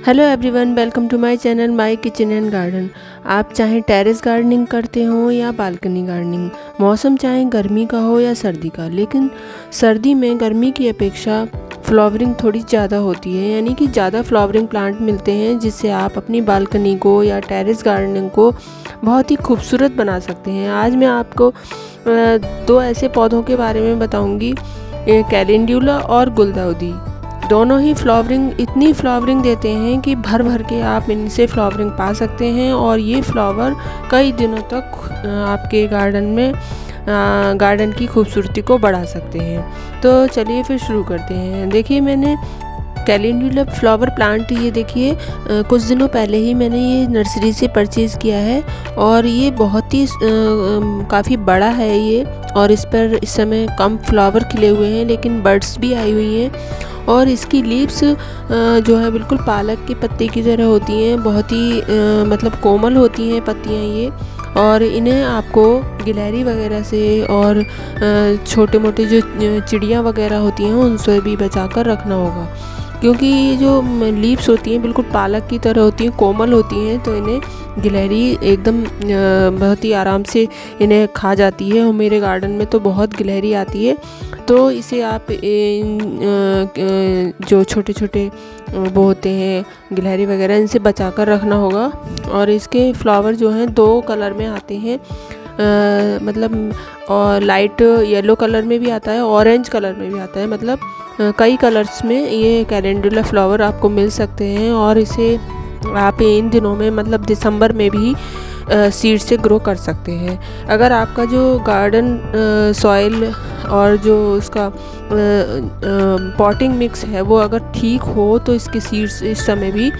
Hello everyone, welcome to my channel my kitchen and garden. आप चाहे terrace gardening करते हो या बालकनी गार्डनिंग, मौसम चाहे गर्मी का हो या सर्दी का, लेकिन सर्दी में गर्मी की अपेक्षा फ्लावरिंग थोड़ी ज़्यादा होती है, यानी कि ज़्यादा फ्लावरिंग प्लांट मिलते हैं जिससे आप अपनी बालकनी को या टेरेस गार्डनिंग को बहुत ही खूबसूरत बना सकते हैं। आज मैं आपको दो ऐसे पौधों के बारे में बताऊँगी, कैलेंडुला और गुलदाउदी। दोनों ही फ्लावरिंग इतनी फ्लावरिंग देते हैं कि भर भर के आप इनसे फ्लावरिंग पा सकते हैं और ये फ्लावर कई दिनों तक आपके गार्डन में गार्डन की खूबसूरती को बढ़ा सकते हैं। तो चलिए फिर शुरू करते हैं। देखिए, मैंने कैलेंडुला फ्लावर प्लांट, ये देखिए कुछ दिनों पहले ही मैंने ये नर्सरी से परचेज़ किया है और ये बहुत ही काफ़ी बड़ा है ये, और इस पर इस समय कम फ्लावर खिले हुए हैं लेकिन बड्स भी आई हुई हैं। और इसकी लीव्स जो है बिल्कुल पालक के पत्ते की तरह होती हैं, बहुत ही मतलब कोमल होती हैं पत्तियाँ ये। और इन्हें आपको गिलहरी वगैरह से और छोटे मोटे जो चिड़िया वगैरह होती हैं उनसे भी बचा कर रखना होगा, क्योंकि ये जो लीव्स होती हैं बिल्कुल पालक की तरह होती हैं, कोमल होती हैं, तो इन्हें गिलहरी एकदम बहुत ही आराम से इन्हें खा जाती है। और मेरे गार्डन में तो बहुत गिलहरी आती है, तो इसे आप जो छोटे छोटे वो होते हैं गिलहरी वगैरह, इनसे बचा कर रखना होगा। और इसके फ्लावर जो हैं दो कलर में आते हैं, मतलब और लाइट येलो कलर में भी आता है, ऑरेंज कलर में भी आता है, मतलब कई कलर्स में ये कैलेंडुला फ्लावर आपको मिल सकते हैं। और इसे आप इन दिनों में मतलब दिसंबर में भी सीड से ग्रो कर सकते हैं। अगर आपका जो गार्डन सॉइल और जो उसका पॉटिंग मिक्स है वो अगर ठीक हो तो इसके सीड्स इस समय भी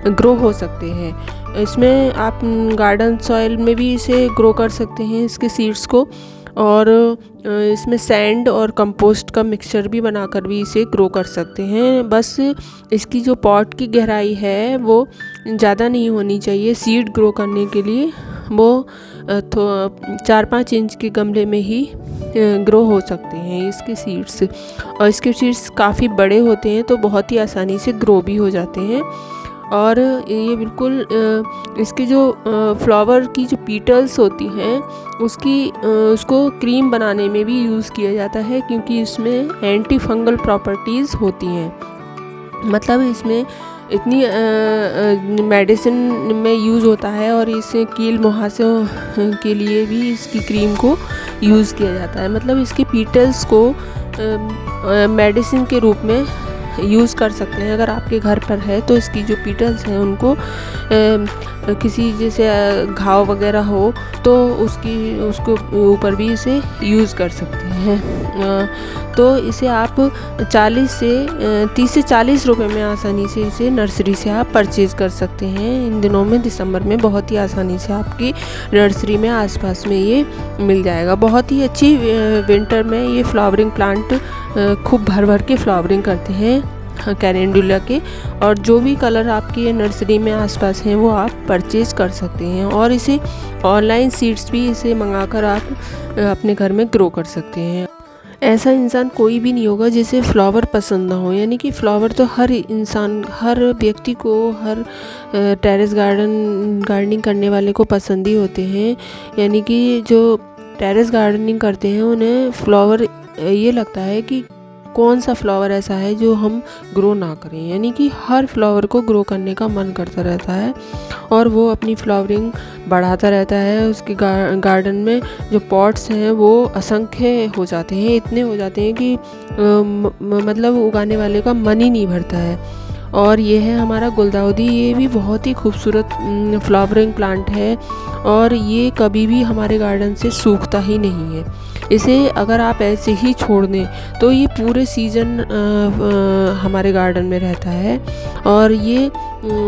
ग्रो हो सकते हैं। इसमें आप गार्डन सॉइल में भी इसे ग्रो कर सकते हैं इसके सीड्स को, और इसमें सैंड और कंपोस्ट का मिक्सचर भी बनाकर भी इसे ग्रो कर सकते हैं। बस इसकी जो पॉट की गहराई है वो ज़्यादा नहीं होनी चाहिए सीड ग्रो करने के लिए। वो 4-5 इंच के गमले में ही ग्रो हो सकते हैं इसके सीड्स, और इसके सीड्स काफ़ी बड़े होते हैं तो बहुत ही आसानी से ग्रो भी हो जाते हैं। और ये बिल्कुल इसकी जो फ्लावर की जो पीटल्स होती हैं उसको क्रीम बनाने में भी यूज़ किया जाता है, क्योंकि इसमें एंटी फंगल प्रॉपर्टीज़ होती हैं। मतलब इसमें इतनी मेडिसिन में यूज़ होता है, और इसे कील मुहासों के लिए भी इसकी क्रीम को यूज़ किया जाता है। मतलब इसके पीटल्स को मेडिसिन के रूप में यूज़ कर सकते हैं। अगर आपके घर पर है तो इसकी जो पीटल्स हैं उनको किसी जैसे घाव वगैरह हो तो उसको ऊपर भी इसे यूज़ कर सकते हैं। तो इसे आप 30 से 40 रुपए में आसानी से इसे नर्सरी से आप परचेज़ कर सकते हैं। इन दिनों में दिसंबर में बहुत ही आसानी से आपकी नर्सरी में आसपास में ये मिल जाएगा। बहुत ही अच्छी विंटर में ये फ्लावरिंग प्लांट खूब भर भर के फ्लावरिंग करते हैं कैलेंडुला के, और जो भी कलर आपकी नर्सरी में आसपास हैं वो आप परचेज़ कर सकते हैं। और इसे ऑनलाइन सीड्स भी इसे मंगाकर आप अपने घर में ग्रो कर सकते हैं। ऐसा इंसान कोई भी नहीं होगा जिसे फ्लावर पसंद ना हो, यानी कि फ्लावर तो हर इंसान, हर व्यक्ति को, हर टेरेस गार्डनिंग करने वाले को पसंद ही होते हैं। यानी कि जो टेरेस गार्डनिंग करते हैं उन्हें फ्लावर ये लगता है कि कौन सा फ्लावर ऐसा है जो हम ग्रो ना करें, यानी कि हर फ्लावर को ग्रो करने का मन करता रहता है और वो अपनी फ्लावरिंग बढ़ाता रहता है। उसके गार्डन में जो पॉट्स हैं वो असंख्य हो जाते हैं, इतने हो जाते हैं कि मतलब उगाने वाले का मन ही नहीं भरता है। और ये है हमारा गुलदाउदी, ये भी बहुत ही खूबसूरत फ्लावरिंग प्लांट है और ये कभी भी हमारे गार्डन से सूखता ही नहीं है। इसे अगर आप ऐसे ही छोड़ दें तो ये पूरे सीज़न हमारे गार्डन में रहता है, और ये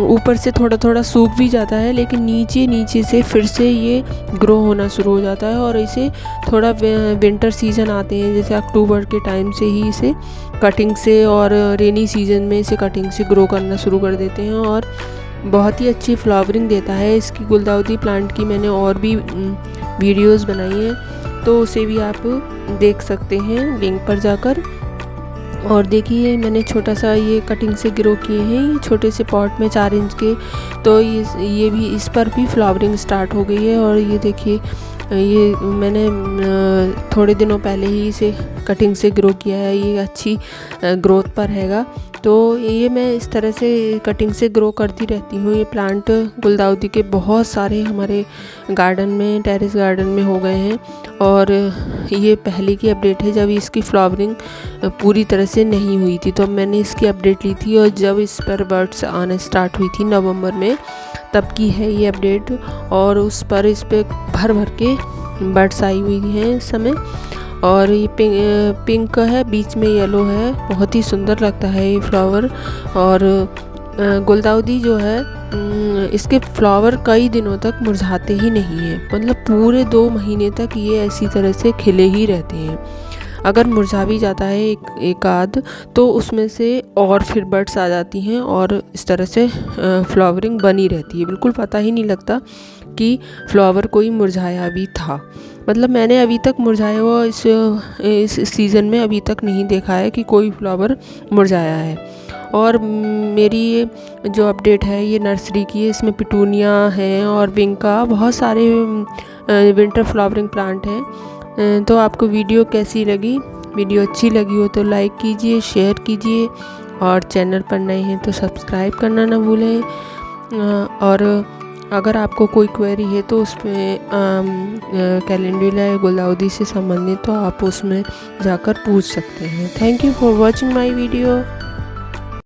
ऊपर से थोड़ा थोड़ा सूख भी जाता है लेकिन नीचे से फिर से ये ग्रो होना शुरू हो जाता है। और इसे थोड़ा विंटर सीज़न आते हैं जैसे अक्टूबर के टाइम से ही इसे कटिंग से, और रेनी सीज़न में इसे कटिंग से ग्रो करना शुरू कर देते हैं और बहुत ही अच्छी फ्लावरिंग देता है। इसकी गुलदाउदी प्लांट की मैंने और भी वीडियोस बनाई हैं, तो उसे भी आप देख सकते हैं लिंक पर जाकर। और देखिए मैंने छोटा सा ये कटिंग से ग्रो किए हैं, ये छोटे से पॉट में 4 इंच के। तो ये भी, इस पर भी फ्लावरिंग स्टार्ट हो गई है। और ये देखिए ये मैंने थोड़े दिनों पहले ही इसे कटिंग से ग्रो किया है, ये अच्छी ग्रोथ पर हैगा। तो ये मैं इस तरह से कटिंग से ग्रो करती रहती हूँ। ये प्लांट गुलदाउदी के बहुत सारे हमारे गार्डन में, टेरेस गार्डन में हो गए हैं। और ये पहले की अपडेट है जब इसकी फ्लावरिंग पूरी तरह से नहीं हुई थी, तो मैंने इसकी अपडेट ली थी। और जब इस पर बर्ड्स आने स्टार्ट हुई थी नवंबर में, तब की है ये अपडेट। और उस पर इस पर भर भर के बर्ड्स आई हुई हैं इस समय। और ये पिंक है, बीच में येलो है, बहुत ही सुंदर लगता है ये फ्लावर। और गुलदाउदी जो है इसके फ्लावर कई दिनों तक मुरझाते ही नहीं हैं, मतलब पूरे 2 महीने तक ये ऐसी तरह से खिले ही रहते हैं। अगर मुरझा भी जाता है एक आध, तो उसमें से और फिर बर्ड्स आ जाती हैं और इस तरह से फ्लावरिंग बनी रहती है। बिल्कुल पता ही नहीं लगता कि फ्लावर कोई मुरझाया भी था। मतलब मैंने अभी तक मुरझाया हुआ इस सीज़न में अभी तक नहीं देखा है कि कोई फ्लावर मुरझाया है। और मेरी ये जो अपडेट है ये नर्सरी की है, इसमें पिटूनिया है और विंका, बहुत सारे विंटर फ्लावरिंग प्लांट हैं। तो आपको वीडियो कैसी लगी? वीडियो अच्छी लगी हो तो लाइक कीजिए, शेयर कीजिए, और चैनल पर नए हैं तो सब्सक्राइब करना ना भूलें। और अगर आपको कोई क्वेरी है तो उसमें कैलेंडुला या गुलदाउदी से संबंधित, तो आप उसमें जाकर पूछ सकते हैं। Thank you for watching my video.